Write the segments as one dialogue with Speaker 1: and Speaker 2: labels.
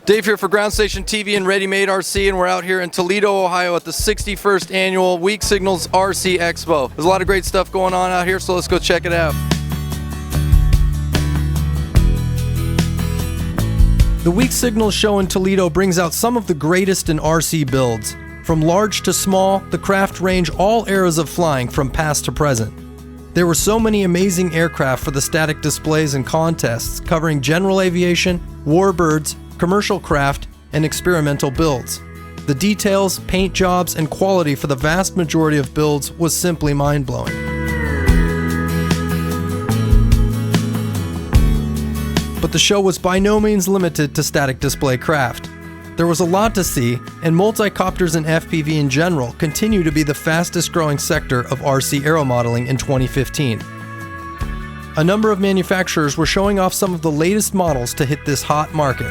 Speaker 1: Dave here for Ground Station TV and ReadyMadeRC, and we're out here in Toledo, Ohio at the 61st Annual Weak Signals RC Expo. There's a lot of great stuff going on out here, so let's go check it out. The Weak Signals show in Toledo brings out some of the greatest in RC builds. From large to small, the craft range all eras of flying from past to present. There were so many amazing aircraft for the static displays and contests, covering general aviation, warbirds, commercial craft, and experimental builds. The details, paint jobs, and quality for the vast majority of builds was simply mind-blowing. But the show was by no means limited to static display craft. There was a lot to see, and multicopters and FPV in general continue to be the fastest growing sector of RC aeromodeling in 2015. A number of manufacturers were showing off some of the latest models to hit this hot market.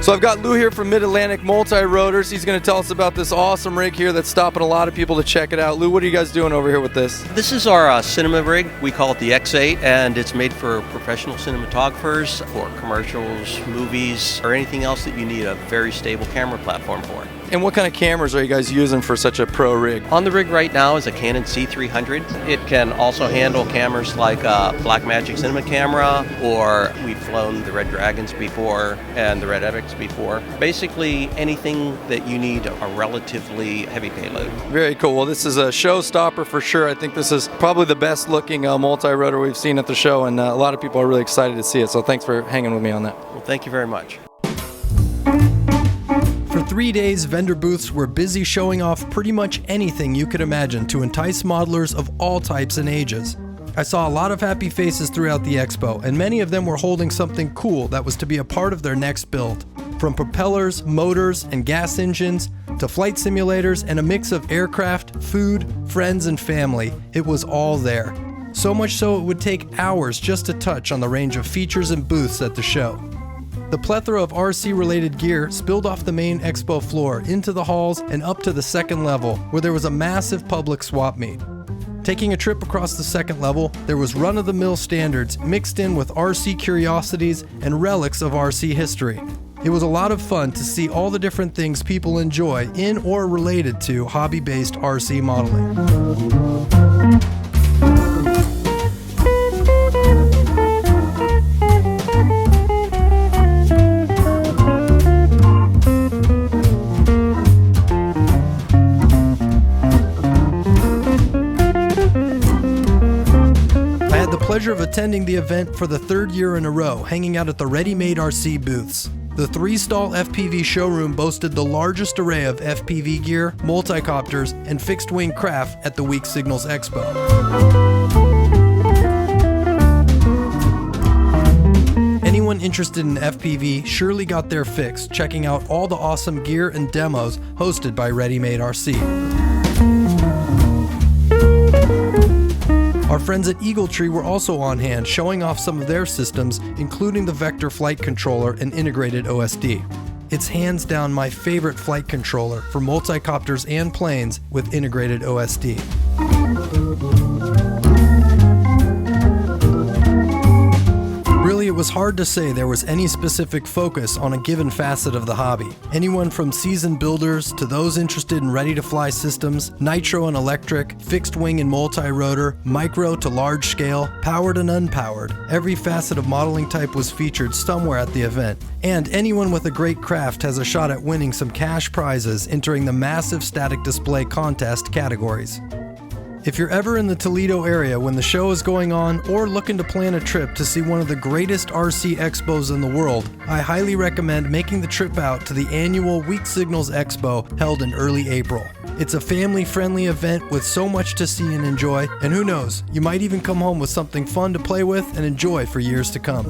Speaker 1: So I've got Lou here from Mid-Atlantic Multi-Rotors. He's going to tell us about this awesome rig here that's stopping a lot of people to check it out. Lou, what are you guys doing over here with this?
Speaker 2: This is our cinema rig. We call it the X8, and it's made for professional cinematographers, for commercials, movies, or anything else that you need a very stable camera platform for.
Speaker 1: And what kind of cameras are you guys using for such a pro rig?
Speaker 2: On the rig right now is a Canon C300. It can also handle cameras like a Blackmagic cinema camera, or we've flown the Red Dragons before and the Red Epics before. Basically anything that you need a relatively heavy payload.
Speaker 1: Very cool. Well, this is a showstopper for sure. I think this is probably the best looking multi-rotor we've seen at the show, and a lot of people are really excited to see it. So thanks for hanging with me on that.
Speaker 2: Well, thank you very much.
Speaker 1: For 3 days, vendor booths were busy showing off pretty much anything you could imagine to entice modelers of all types and ages. I saw a lot of happy faces throughout the expo, and many of them were holding something cool that was to be a part of their next build. From propellers, motors, and gas engines, to flight simulators and a mix of aircraft, food, friends, and family, it was all there. So much so it would take hours just to touch on the range of features and booths at the show. The plethora of RC-related gear spilled off the main expo floor into the halls and up to the second level, where there was a massive public swap meet. Taking a trip across the second level, there was run-of-the-mill standards mixed in with RC curiosities and relics of RC history. It was a lot of fun to see all the different things people enjoy in or related to hobby-based RC modeling. Pleasure of attending the event for the third year in a row, hanging out at the ReadyMadeRC booths. The 3-stall FPV showroom boasted the largest array of FPV gear, multicopters, and fixed-wing craft at the Weak Signals Expo. Anyone interested in FPV surely got their fix, checking out all the awesome gear and demos hosted by ReadyMadeRC. Our friends at Eagle Tree were also on hand, showing off some of their systems, including the Vector flight controller and integrated OSD. It's hands down my favorite flight controller for multicopters and planes with integrated OSD. Really, it was hard to say there was any specific focus on a given facet of the hobby. Anyone from seasoned builders to those interested in ready-to-fly systems, nitro and electric, fixed-wing and multi-rotor, micro to large-scale, powered and unpowered, every facet of modeling type was featured somewhere at the event. And anyone with a great craft has a shot at winning some cash prizes entering the massive static display contest categories. If you're ever in the Toledo area when the show is going on, or looking to plan a trip to see one of the greatest RC expos in the world, I highly recommend making the trip out to the annual Weak Signals Expo held in early April. It's a family-friendly event with so much to see and enjoy, and who knows, you might even come home with something fun to play with and enjoy for years to come.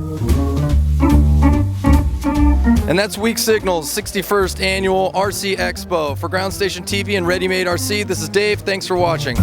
Speaker 1: And that's Weak Signals' 61st Annual RC Expo. For Ground Station TV and ReadyMadeRC, this is Dave. Thanks for watching.